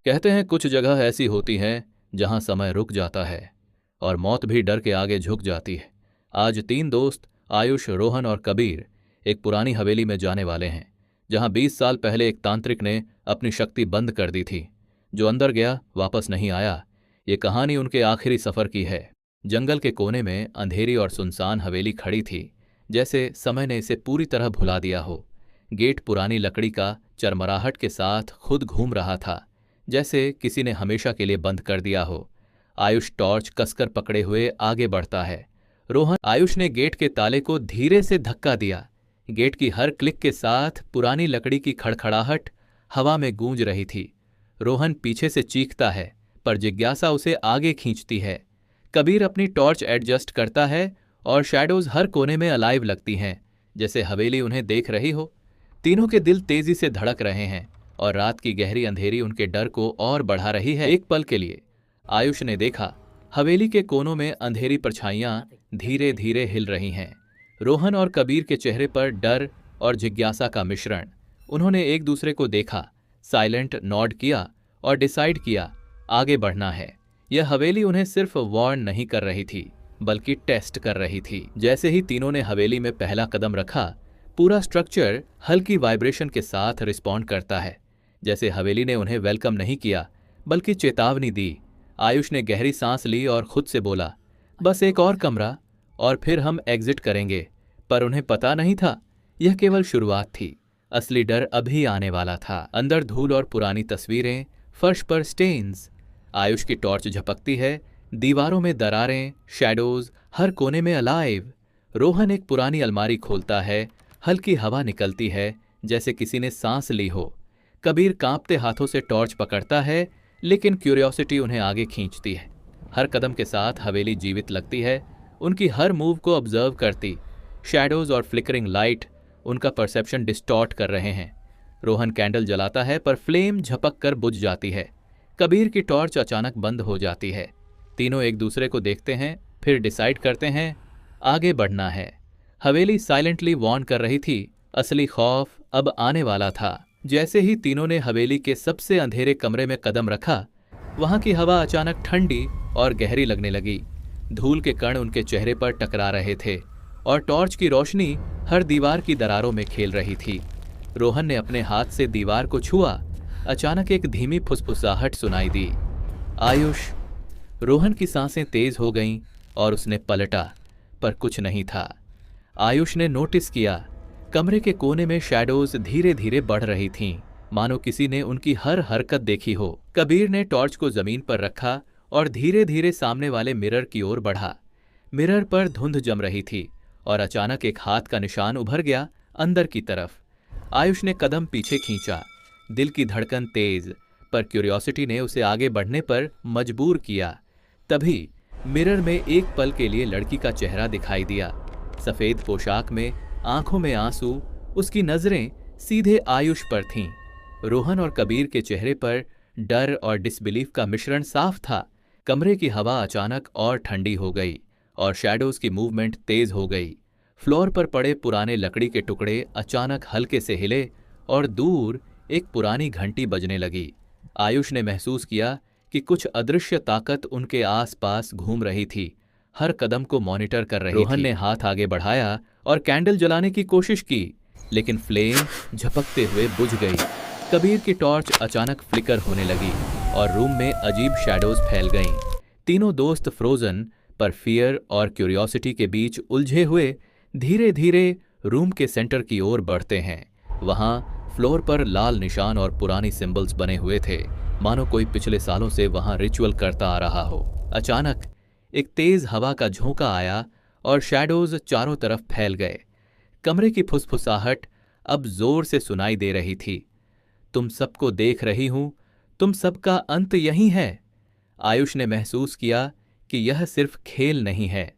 कहते हैं कुछ जगह ऐसी होती हैं जहां समय रुक जाता है और मौत भी डर के आगे झुक जाती है। आज तीन दोस्त आयुष, रोहन और कबीर एक पुरानी हवेली में जाने वाले हैं जहां 20 साल पहले एक तांत्रिक ने अपनी शक्ति बंद कर दी थी। जो अंदर गया वापस नहीं आया। ये कहानी उनके आखिरी सफर की है। जंगल के कोने में अंधेरी और सुनसान हवेली खड़ी थी, जैसे समय ने इसे पूरी तरह भुला दिया हो। गेट पुरानी लकड़ी का चरमराहट के साथ खुद घूम रहा था, जैसे किसी ने हमेशा के लिए बंद कर दिया हो। आयुष टॉर्च कसकर पकड़े हुए आगे बढ़ता है। आयुष ने गेट के ताले को धीरे से धक्का दिया। गेट की हर क्लिक के साथ पुरानी लकड़ी की खड़खड़ाहट हवा में गूंज रही थी। रोहन पीछे से चीखता है, पर जिज्ञासा उसे आगे खींचती है। कबीर अपनी टॉर्च एडजस्ट करता है और शैडोज हर कोने में अलाइव लगती हैं, जैसे हवेली उन्हें देख रही हो। तीनों के दिल तेजी से धड़क रहे हैं और रात की गहरी अंधेरी उनके डर को और बढ़ा रही है। एक पल के लिए आयुष ने देखा, हवेली के कोनों में अंधेरी परछाइयां धीरे धीरे हिल रही हैं। रोहन और कबीर के चेहरे पर डर और जिज्ञासा का मिश्रण। उन्होंने एक दूसरे को देखा, साइलेंट नॉड किया और डिसाइड किया आगे बढ़ना है। यह हवेली उन्हें सिर्फ वार्न नहीं कर रही थी, बल्कि टेस्ट कर रही थी। जैसे ही तीनों ने हवेली में पहला कदम रखा, पूरा स्ट्रक्चर हल्की वाइब्रेशन के साथ रिस्पॉन्ड करता है, जैसे हवेली ने उन्हें वेलकम नहीं किया बल्कि चेतावनी दी। आयुष ने गहरी सांस ली और खुद से बोला, बस एक और कमरा और फिर हम एग्जिट करेंगे। पर उन्हें पता नहीं था, यह केवल शुरुआत थी। असली डर अभी आने वाला था। अंदर धूल और पुरानी तस्वीरें, फर्श पर स्टेन्स। आयुष की टॉर्च झपकती है, दीवारों में दरारें, शैडोज हर कोने में अलाइव। रोहन एक पुरानी अलमारी खोलता है, हल्की हवा निकलती है जैसे किसी ने सांस ली हो। कबीर कांपते हाथों से टॉर्च पकड़ता है, लेकिन क्यूरियोसिटी उन्हें आगे खींचती है। हर कदम के साथ हवेली जीवित लगती है, उनकी हर मूव को ऑब्जर्व करती। शैडोज और फ्लिकरिंग लाइट उनका परसेप्शन डिस्टॉर्ट कर रहे हैं। रोहन कैंडल जलाता है, पर फ्लेम झपक कर बुझ जाती है। कबीर की टॉर्च अचानक बंद हो जाती है। तीनों एक दूसरे को देखते हैं, फिर डिसाइड करते हैं आगे बढ़ना है। हवेली साइलेंटली वॉर्न कर रही थी, असली खौफ अब आने वाला था। जैसे ही तीनों ने हवेली के सबसे अंधेरे कमरे में कदम रखा, वहां की हवा अचानक ठंडी और गहरी लगने लगी। धूल के कण उनके चेहरे पर टकरा रहे थे और टॉर्च की रोशनी हर दीवार की दरारों में खेल रही थी। रोहन ने अपने हाथ से दीवार को छुआ। अचानक एक धीमी फुसफुसाहट सुनाई दी, आयुष। रोहन की सांसें तेज हो गईं और उसने पलटा, पर कुछ नहीं था। आयुष ने नोटिस किया, कमरे के कोने में शैडोज धीरे धीरे बढ़ रही थीं, मानो किसी ने उनकी हर हरकत देखी हो। कबीर ने टॉर्च को जमीन पर रखा और धीरे धीरे सामने वाले मिरर की ओर बढ़ा। मिरर पर धुंध जम रही थी और अचानक एक हाथ का निशान उभर गया अंदर की तरफ। आयुष ने कदम पीछे खींचा, दिल की धड़कन तेज, पर क्यूरियोसिटी ने उसे आगे बढ़ने पर मजबूर किया। तभी मिरर में एक पल के लिए लड़की का चेहरा दिखाई दिया। सफेद पोशाक में, आंखों में आंसू, उसकी नजरें सीधे आयुष पर थीं। रोहन और कबीर के चेहरे पर डर और डिसबिलीफ का मिश्रण साफ था। कमरे की हवा अचानक और ठंडी हो गई और शैडोज की मूवमेंट तेज हो गई। फ्लोर पर पड़े पुराने लकड़ी के टुकड़े अचानक हल्के से हिले और दूर एक पुरानी घंटी बजने लगी। आयुष ने महसूस किया कि कुछ अदृश्य ताकत उनके आसपास घूम रही थी, हर कदम को मॉनिटर कर रही थी। रोहन ने हाथ आगे बढ़ाया और कैंडल जलाने की कोशिश की, लेकिन फ्लेम झपकते हुए बुझ गई। कबीर की टॉर्च अचानक फ्लिकर होने लगी और रूम में अजीब शैडोज फैल गईं। तीनों दोस्त फ्रोजन, पर फियर और क्यूरियोसिटी के बीच उलझे हुए धीरे धीरे रूम के सेंटर की ओर बढ़ते हैं। वहां फ्लोर पर लाल निशान और पुरानी सिंबल्स बने हुए थे, मानो कोई पिछले सालों से वहां रिचुअल करता आ रहा हो। अचानक एक तेज हवा का झोंका आया और शैडोज चारों तरफ फैल गए। कमरे की फुसफुसाहट अब जोर से सुनाई दे रही थी, तुम सबको देख रही हूं, तुम सबका अंत यही है। आयुष ने महसूस किया कि यह सिर्फ खेल नहीं है।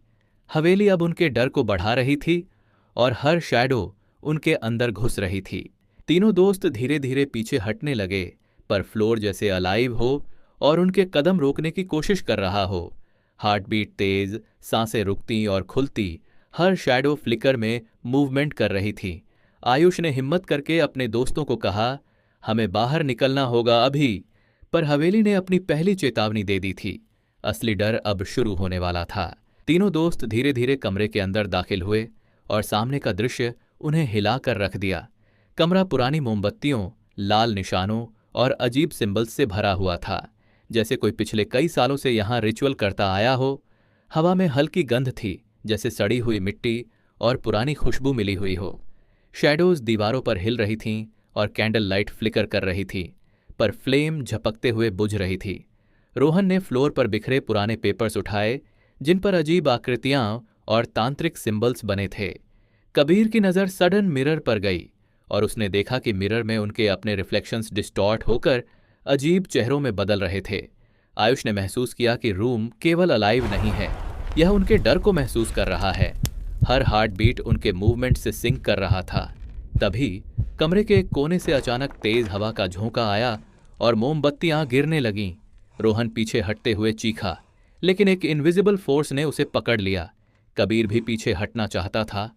हवेली अब उनके डर को बढ़ा रही थी और हर शैडो उनके अंदर घुस रही थी। तीनों दोस्त धीरे धीरे पीछे हटने लगे, पर फ्लोर जैसे अलाइव हो और उनके कदम रोकने की कोशिश कर रहा हो। हार्ट बीट तेज, सांसें रुकती और खुलती, हर शैडो फ्लिकर में मूवमेंट कर रही थी। आयुष ने हिम्मत करके अपने दोस्तों को कहा, हमें बाहर निकलना होगा अभी। पर हवेली ने अपनी पहली चेतावनी दे दी थी। असली डर अब शुरू होने वाला था। तीनों दोस्त धीरे धीरे कमरे के अंदर दाखिल हुए और सामने का दृश्य उन्हें हिलाकर रख दिया। कमरा पुरानी मोमबत्तियों, लाल निशानों और अजीब सिंबल्स से भरा हुआ था, जैसे कोई पिछले कई सालों से यहां रिचुअल करता आया हो। हवा में हल्की गंध थी, जैसे सड़ी हुई मिट्टी और पुरानी खुशबू मिली हुई हो। शैडोज दीवारों पर हिल रही थीं और कैंडल लाइट फ्लिकर कर रही थी, पर फ्लेम झपकते हुए बुझ रही थी। रोहन ने फ्लोर पर बिखरे पुराने पेपर्स उठाए, जिन पर अजीब आकृतियां और तांत्रिक सिंबल्स बने थे। कबीर की नज़र सडन मिरर पर गई और उसने देखा कि मिरर में उनके अपने रिफ्लेक्शंस डिस्टॉर्ट होकर अजीब चेहरों में बदल रहे थे। आयुष ने महसूस किया कि रूम केवल अलाइव नहीं है, यह उनके डर को महसूस कर रहा है। हर हार्ट बीट उनके मूवमेंट से सिंक कर रहा था। तभी कमरे के एक कोने से अचानक तेज हवा का झोंका आया और मोमबत्तियां गिरने लगीं। रोहन पीछे हटते हुए चीखा, लेकिन एक इनविजिबल फोर्स ने उसे पकड़ लिया। कबीर भी पीछे हटना चाहता था,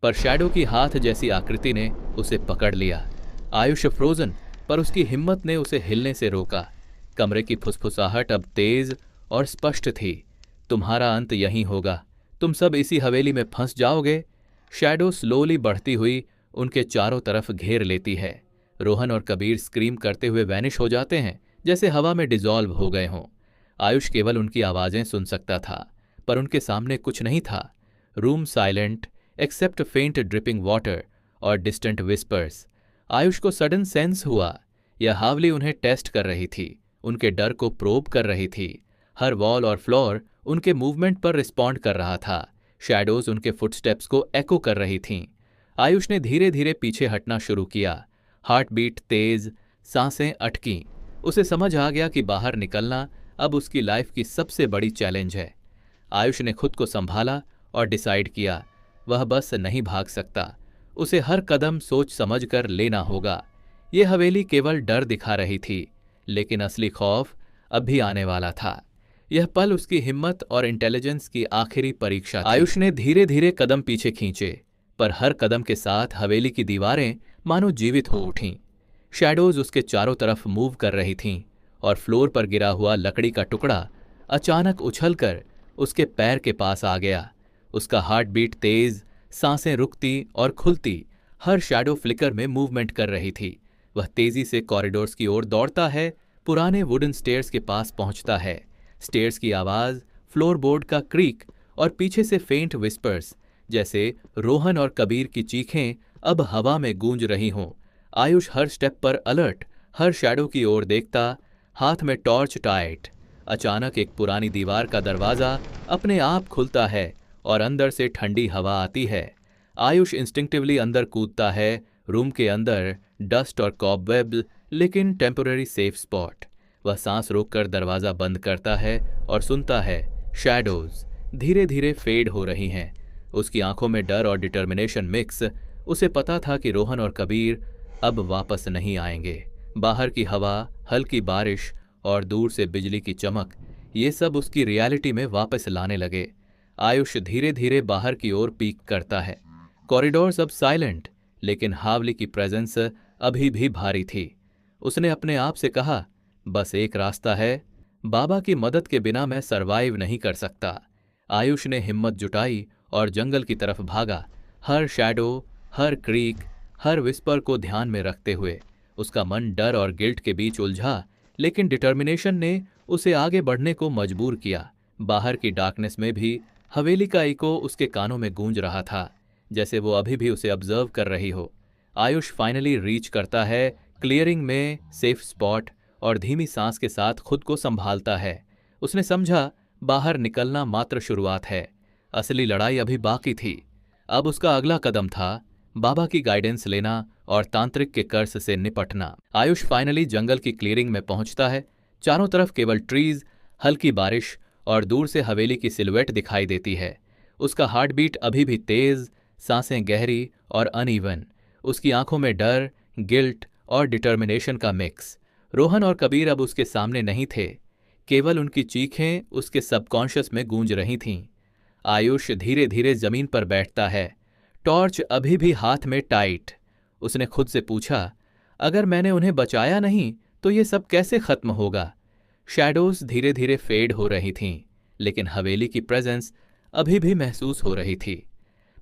पर शैडो की हाथ जैसी आकृति ने उसे पकड़ लिया। आयुष फ्रोजन, पर उसकी हिम्मत ने उसे हिलने से रोका। कमरे की फुसफुसाहट अब तेज और स्पष्ट थी। तुम्हारा अंत यहीं होगा, तुम सब इसी हवेली में फंस जाओगे। शैडो स्लोली बढ़ती हुई उनके चारों तरफ घेर लेती है। रोहन और कबीर स्क्रीम करते हुए वैनिश हो जाते हैं, जैसे हवा में डिसॉल्व हो गए हों। आयुष केवल उनकी आवाजें सुन सकता था, पर उनके सामने कुछ नहीं था। रूम साइलेंट एक्सेप्ट फेंट ड्रिपिंग वाटर और डिस्टेंट विस्पर्स। आयुष को सडन सेंस हुआ, यह हावली उन्हें टेस्ट कर रही थी, उनके डर को प्रोब कर रही थी। हर वॉल और फ्लोर उनके मूवमेंट पर रिस्पॉन्ड कर रहा था। शैडोज उनके फुटस्टेप्स को एको कर रही थीं। आयुष ने धीरे धीरे पीछे हटना शुरू किया। हार्ट बीट तेज, सांसें अटकीं। उसे समझ आ गया कि बाहर निकलना अब उसकी लाइफ की सबसे बड़ी चैलेंज है। आयुष ने खुद को संभाला और डिसाइड किया, वह बस नहीं भाग सकता, उसे हर कदम सोच समझ कर लेना होगा। ये हवेली केवल डर दिखा रही थी, लेकिन असली खौफ अब भी आने वाला था। यह पल उसकी हिम्मत और इंटेलिजेंस की आखिरी परीक्षा थी। आयुष ने धीरे धीरे कदम पीछे खींचे, पर हर कदम के साथ हवेली की दीवारें मानो जीवित हो उठीं। शैडोज उसके चारों तरफ मूव कर रही थीं और फ्लोर पर गिरा हुआ लकड़ी का टुकड़ा अचानक उछलकर उसके पैर के पास आ गया। उसका हार्ट बीट तेज, सांसें रुकती और खुलती, हर शैडो फ्लिकर में मूवमेंट कर रही थी। वह तेजी से कॉरिडोर्स की ओर दौड़ता है, पुराने वुडन स्टेयर्स के पास पहुंचता है। स्टेयर्स की आवाज, फ्लोरबोर्ड का क्रीक और पीछे से फेंट विस्पर्स, जैसे रोहन और कबीर की चीखें अब हवा में गूंज रही हों। आयुष हर स्टेप पर अलर्ट, हर शैडो की ओर देखता, हाथ में टॉर्च टाइट। अचानक एक पुरानी दीवार का दरवाजा अपने आप खुलता है और अंदर से ठंडी हवा आती है। आयुष इंस्टिंक्टिवली अंदर कूदता है। रूम के अंदर डस्ट और कॉबवेब, लेकिन टेम्पररी सेफ स्पॉट। वह सांस रोककर दरवाजा बंद करता है और सुनता है शैडोज धीरे धीरे फेड हो रही हैं। उसकी आंखों में डर और डिटर्मिनेशन मिक्स। उसे पता था कि रोहन और कबीर अब वापस नहीं आएंगे। बाहर की हवा, हल्की बारिश और दूर से बिजली की चमक, ये सब उसकी रियलिटी में वापस लाने लगे। आयुष धीरे धीरे बाहर की ओर पीक करता है। कॉरिडोर्स अब साइलेंट, लेकिन हावली की प्रेजेंस अभी भी भारी थी। उसने अपने आप से कहा, बस एक रास्ता है, बाबा की मदद के बिना मैं सरवाइव नहीं कर सकता। आयुष ने हिम्मत जुटाई और जंगल की तरफ भागा, हर शैडो, हर क्रीक, हर विस्पर को ध्यान में रखते हुए। उसका मन डर और गिल्ट के बीच उलझा, लेकिन डिटर्मिनेशन ने उसे आगे बढ़ने को मजबूर किया। बाहर की डार्कनेस में भी हवेली का इको उसके कानों में गूंज रहा था, जैसे वो अभी भी उसे ऑब्जर्व कर रही हो। आयुष फाइनली रीच करता है क्लियरिंग में सेफ स्पॉट और धीमी सांस के साथ खुद को संभालता है। उसने समझा बाहर निकलना मात्र शुरुआत है, असली लड़ाई अभी बाकी थी। अब उसका अगला कदम था बाबा की गाइडेंस लेना और तांत्रिक के कर्स से निपटना। आयुष फाइनली जंगल की क्लियरिंग में पहुंचता है। चारों तरफ केवल ट्रीज, हल्की बारिश और दूर से हवेली की सिलुएट दिखाई देती है। उसका हार्ट बीट अभी भी तेज, सांसें गहरी और अनइवन। उसकी आंखों में डर, गिल्ट और डिटर्मिनेशन का मिक्स। रोहन और कबीर अब उसके सामने नहीं थे, केवल उनकी चीखें उसके सबकॉन्शियस में गूंज रही थीं। आयुष धीरे धीरे जमीन पर बैठता है, टॉर्च अभी भी हाथ में टाइट। उसने खुद से पूछा, अगर मैंने उन्हें बचाया नहीं तो ये सब कैसे खत्म होगा? शैडोज धीरे धीरे फेड हो रही थीं, लेकिन हवेली की प्रेजेंस अभी भी महसूस हो रही थी।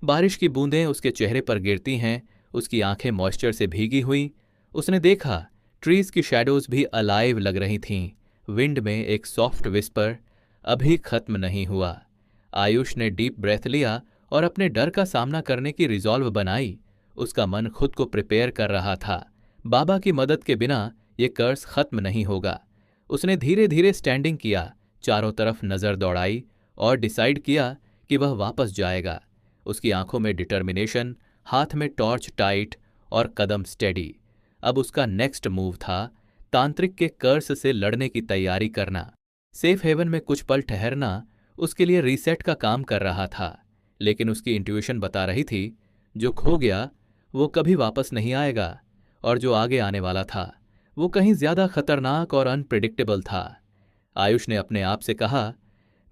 बारिश की बूंदें उसके चेहरे पर गिरती हैं, उसकी आंखें मॉइस्चर से भीगी हुई। उसने देखा ट्रीज की शैडोज भी अलाइव लग रही थीं। विंड में एक सॉफ्ट विस्पर, अभी खत्म नहीं हुआ। आयुष ने डीप ब्रेथ लिया और अपने डर का सामना करने की रिजॉल्व बनाई। उसका मन खुद को प्रिपेयर कर रहा था। बाबा की मदद के बिना ये कर्स खत्म नहीं होगा। उसने धीरे धीरे स्टैंडिंग किया, चारों तरफ नजर दौड़ाई और डिसाइड किया कि वह वापस जाएगा। उसकी आंखों में डिटर्मिनेशन, हाथ में टॉर्च टाइट और कदम स्टेडी। अब उसका नेक्स्ट मूव था तांत्रिक के कर्स से लड़ने की तैयारी करना। सेफ हेवन में कुछ पल ठहरना उसके लिए रीसेट का काम कर रहा था, लेकिन उसकी इंट्यूशन बता रही थी जो खो गया वो कभी वापस नहीं आएगा, और जो आगे आने वाला था वो कहीं ज्यादा खतरनाक और अनप्रिडिक्टेबल था। आयुष ने अपने आप से कहा,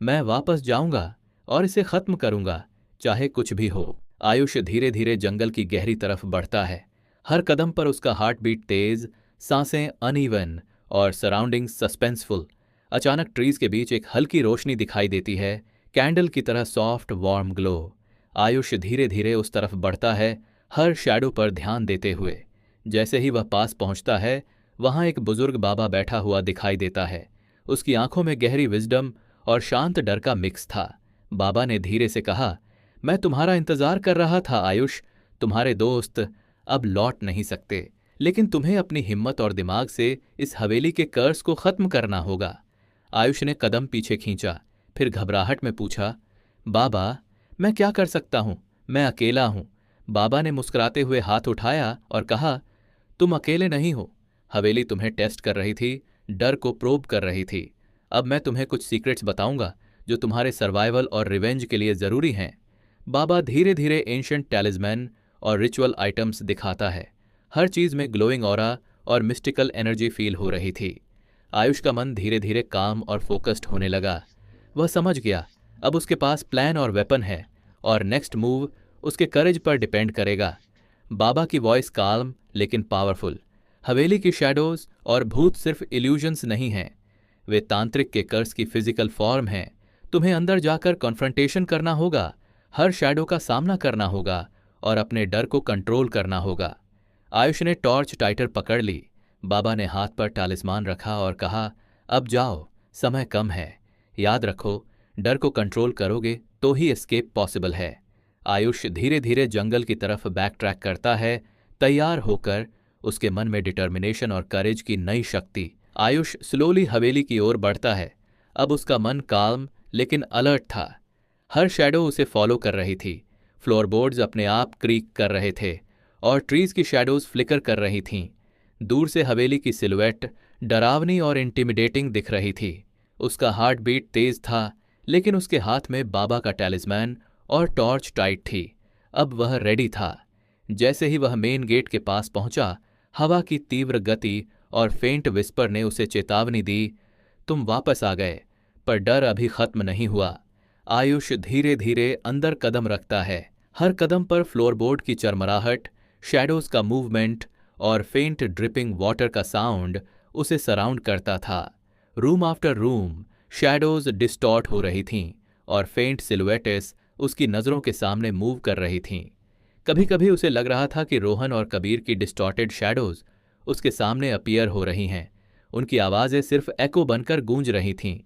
मैं वापस जाऊंगा और इसे खत्म करूंगा, चाहे कुछ भी हो। आयुष धीरे धीरे जंगल की गहरी तरफ बढ़ता है। हर कदम पर उसका हार्ट बीट तेज, सांसें अनइवन और सराउंडिंग सस्पेंसफुल। अचानक ट्रीज के बीच एक हल्की रोशनी दिखाई देती है, कैंडल की तरह सॉफ्ट वार्म ग्लो। आयुष धीरे धीरे उस तरफ बढ़ता है, हर शैडो पर ध्यान देते हुए। जैसे ही वह पास पहुंचता है, वहां एक बुजुर्ग बाबा बैठा हुआ दिखाई देता है। उसकी आंखों में गहरी विजडम और शांत डर का मिक्स था। बाबा ने धीरे से कहा, मैं तुम्हारा इंतजार कर रहा था आयुष। तुम्हारे दोस्त अब लौट नहीं सकते, लेकिन तुम्हें अपनी हिम्मत और दिमाग से इस हवेली के कर्स को खत्म करना होगा। आयुष ने कदम पीछे खींचा, फिर घबराहट में पूछा, बाबा मैं क्या कर सकता हूं? मैं अकेला हूं। बाबा ने मुस्कुराते हुए हाथ उठाया और कहा, तुम अकेले नहीं हो। हवेली तुम्हें टेस्ट कर रही थी, डर को प्रोब कर रही थी। अब मैं तुम्हें कुछ सीक्रेट्स बताऊंगा जो तुम्हारे सर्वाइवल और रिवेंज के लिए जरूरी हैं। बाबा धीरे धीरे एंशिएंट टैलिस्मैन और रिचुअल आइटम्स दिखाता है। हर चीज में ग्लोइंग ऑरा और मिस्टिकल एनर्जी फील हो रही थी। आयुष का मन धीरे धीरे काम और फोकस्ड होने लगा। वह समझ गया अब उसके पास प्लान और वेपन है, और नेक्स्ट मूव उसके करेज पर डिपेंड करेगा। बाबा की वॉइस काल्म लेकिन पावरफुल। हवेली की शैडोज और भूत सिर्फ इल्यूजन्स नहीं हैं, वे तांत्रिक के कर्स की फिजिकल फॉर्म हैं। तुम्हें अंदर जाकर कॉन्फ्रंटेशन करना होगा, हर शैडो का सामना करना होगा और अपने डर को कंट्रोल करना होगा। आयुष ने टॉर्च टाइटर पकड़ ली। बाबा ने हाथ पर टालिस्मान रखा और कहा, अब जाओ, समय कम है। याद रखो, डर को कंट्रोल करोगे तो ही एस्केप पॉसिबल है। आयुष धीरे धीरे जंगल की तरफ बैक ट्रैक करता है, तैयार होकर, उसके मन में डिटर्मिनेशन और करेज की नई शक्ति। आयुष स्लोली हवेली की ओर बढ़ता है। अब उसका मन काल्म लेकिन अलर्ट था। हर शैडो उसे फॉलो कर रही थी। फ्लोरबोर्ड्स अपने आप क्रीक कर रहे थे और ट्रीज की शैडोज फ्लिकर कर रही थीं। दूर से हवेली की सिलुएट डरावनी और इंटिमिडेटिंग दिख रही थी। उसका हार्ट बीट तेज था, लेकिन उसके हाथ में बाबा का टैलिस्मैन और टॉर्च टाइट थी। अब वह रेडी था। जैसे ही वह मेन गेट के पास पहुंचा, हवा की तीव्र गति और फेंट विस्पर ने उसे चेतावनी दी, तुम वापस आ गए, पर डर अभी खत्म नहीं हुआ। आयुष धीरे धीरे अंदर कदम रखता है। हर कदम पर फ्लोरबोर्ड की चरमराहट, शैडोज का मूवमेंट और फेंट ड्रिपिंग वाटर का साउंड उसे सराउंड करता था। Room after room shadows distort हो रही थीं और फेंट सिलुएटेस उसकी नज़रों के सामने मूव कर रही थीं। कभी कभी उसे लग रहा था कि रोहन और कबीर की डिस्टॉर्टेड शैडोज उसके सामने अपीयर हो रही हैं। उनकी आवाज़ें सिर्फ एको बनकर गूंज रही थीं।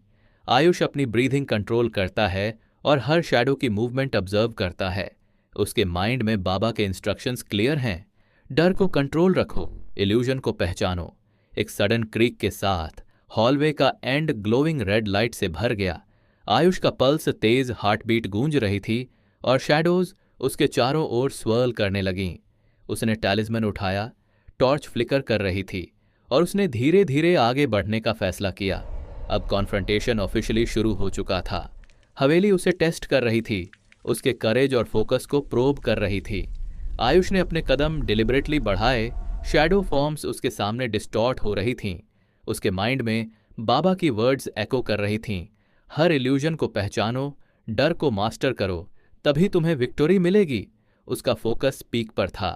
आयुष अपनी ब्रीथिंग कंट्रोल करता है और हर शैडो की मूवमेंट ऑब्जर्व करता है। उसके माइंड में बाबा के इंस्ट्रक्शंस क्लियर हैं। डर को कंट्रोल रखो, इल्यूजन को पहचानो। एक सडन क्रीक के साथ हॉलवे का एंड ग्लोइंग रेड लाइट से भर गया। आयुष का पल्स तेज, हार्टबीट गूंज रही थी और शैडोज उसके चारों ओर स्वर्ल करने लगीं। उसने टैलिस्मैन उठाया, टॉर्च फ्लिकर कर रही थी और उसने धीरे धीरे आगे बढ़ने का फैसला किया। अब कॉन्फ्रंटेशन ऑफिशियली शुरू हो चुका था। हवेली उसे टेस्ट कर रही थी, उसके करेज और फोकस को प्रोब कर रही थी। आयुष ने अपने कदम डिलिबरेटली बढ़ाए। शैडो फॉर्म्स उसके सामने डिस्टॉर्ट हो रही थीं। उसके माइंड में बाबा की वर्ड्स एको कर रही थीं, हर इल्यूजन को पहचानो, डर को मास्टर करो, तभी तुम्हें विक्टोरी मिलेगी। उसका फोकस पीक पर था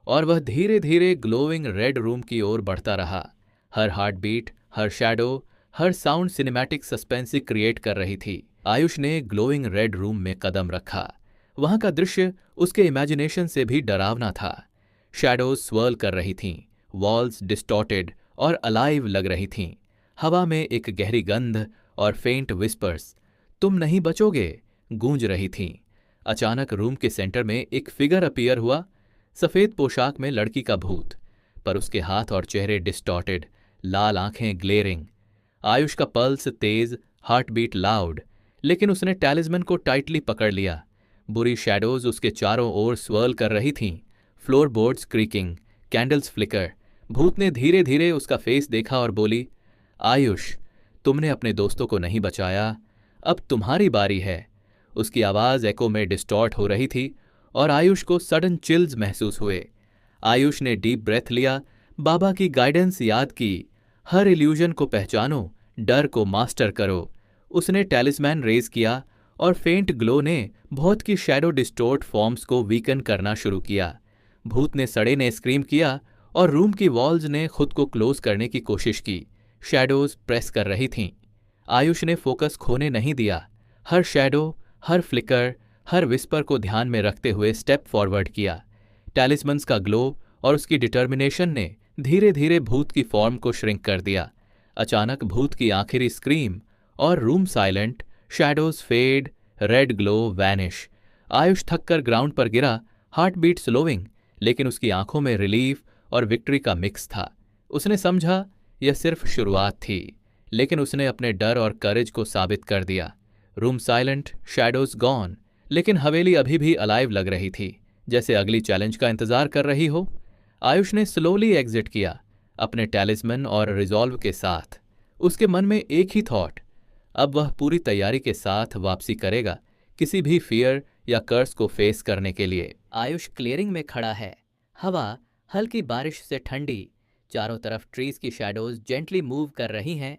और वह धीरे धीरे ग्लोइंग रेड रूम की ओर बढ़ता रहा। हर हार्ट बीट, हर शैडो, हर साउंड सिनेमैटिक सस्पेंस क्रिएट कर रही थी। आयुष ने ग्लोइंग रेड रूम में कदम रखा। वहां का दृश्य उसके इमेजिनेशन से भी डरावना था। शैडोज स्वर्ल कर रही थीं, वॉल्स डिस्टॉर्टेड और अलाइव लग रही थीं। हवा में एक गहरी गंध और फेंट विस्पर्स, तुम नहीं बचोगे, गूंज रही थीं। अचानक रूम के सेंटर में एक फिगर अपीयर हुआ, सफेद पोशाक में लड़की का भूत, पर उसके हाथ और चेहरे डिस्टॉर्टेड, लाल आंखें ग्लेरिंग। आयुष का पल्स तेज, हार्ट बीट लाउड, लेकिन उसने टैलिस्मन को टाइटली पकड़ लिया। बुरी शैडोज उसके चारों ओर स्वर्ल कर रही थीं, फ्लोरबोर्ड्स क्रीकिंग, कैंडल्स फ्लिकर। भूत ने धीरे धीरे उसका फेस देखा और बोली, आयुष, तुमने अपने दोस्तों को नहीं बचाया, अब तुम्हारी बारी है। उसकी आवाज़ एको में डिस्टॉर्ट हो रही थी और आयुष को सडन चिल्स महसूस हुए। आयुष ने डीप ब्रेथ लिया, बाबा की गाइडेंस याद की, हर इल्यूजन को पहचानो, डर को मास्टर करो। उसने टैलिस्मैन रेज किया और फेंट ग्लो ने भूत की शैडो डिस्टोर्ट फॉर्म्स को वीकन करना शुरू किया। भूत ने सड़े ने स्क्रीम किया और रूम की वॉल्स ने खुद को क्लोज करने की कोशिश की। शैडोज प्रेस कर रही थीं। आयुष ने फोकस खोने नहीं दिया। हर शैडो, हर फ्लिकर, हर विस्पर को ध्यान में रखते हुए स्टेप फॉरवर्ड किया। टैलिस्मन्स का ग्लो और उसकी डिटर्मिनेशन ने धीरे धीरे भूत की फॉर्म को श्रिंक कर दिया। अचानक भूत की आखिरी स्क्रीम और room silent, shadows fade, red glow vanish. Ayush थककर ग्राउंड पर गिरा, हार्ट बीट स्लोइंग, लेकिन उसकी आंखों में रिलीफ और विक्ट्री का मिक्स था। उसने समझा यह सिर्फ शुरुआत थी, लेकिन उसने अपने डर और करेज को साबित कर दिया। रूम साइलेंट, शैडोज गॉन, लेकिन हवेली अभी भी अलाइव लग रही थी, जैसे अगली चैलेंज का इंतजार कर रही हो। आयुष ने स्लोली एग्जिट किया, अपने टैलिस्मन और रिजॉल्व के साथ। उसके मन में एक ही थॉट, अब वह पूरी तैयारी के साथ वापसी करेगा, किसी भी फियर या कर्स को फेस करने के लिए। आयुष क्लियरिंग में खड़ा है। हवा हल्की बारिश से ठंडी, चारों तरफ ट्रीज की शैडोज जेंटली मूव कर रही हैं।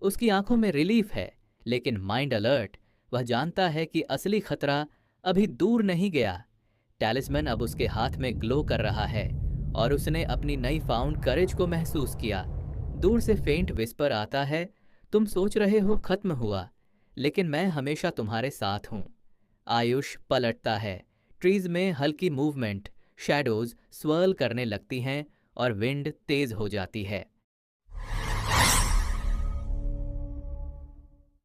उसकी आंखों में रिलीफ है, लेकिन माइंड अलर्ट। वह जानता है कि असली खतरा अभी दूर नहीं गया। टैलिस्मन अब उसके हाथ में ग्लो कर रहा है और उसने अपनी नई फाउंड करेज को महसूस किया। दूर से फेंट विस्पर आता है, तुम सोच रहे हो खत्म हुआ, लेकिन मैं हमेशा तुम्हारे साथ हूं। आयुष पलटता है। ट्रीज में हल्की मूवमेंट, शैडोज स्वर्ल करने लगती हैं और विंड तेज हो जाती है।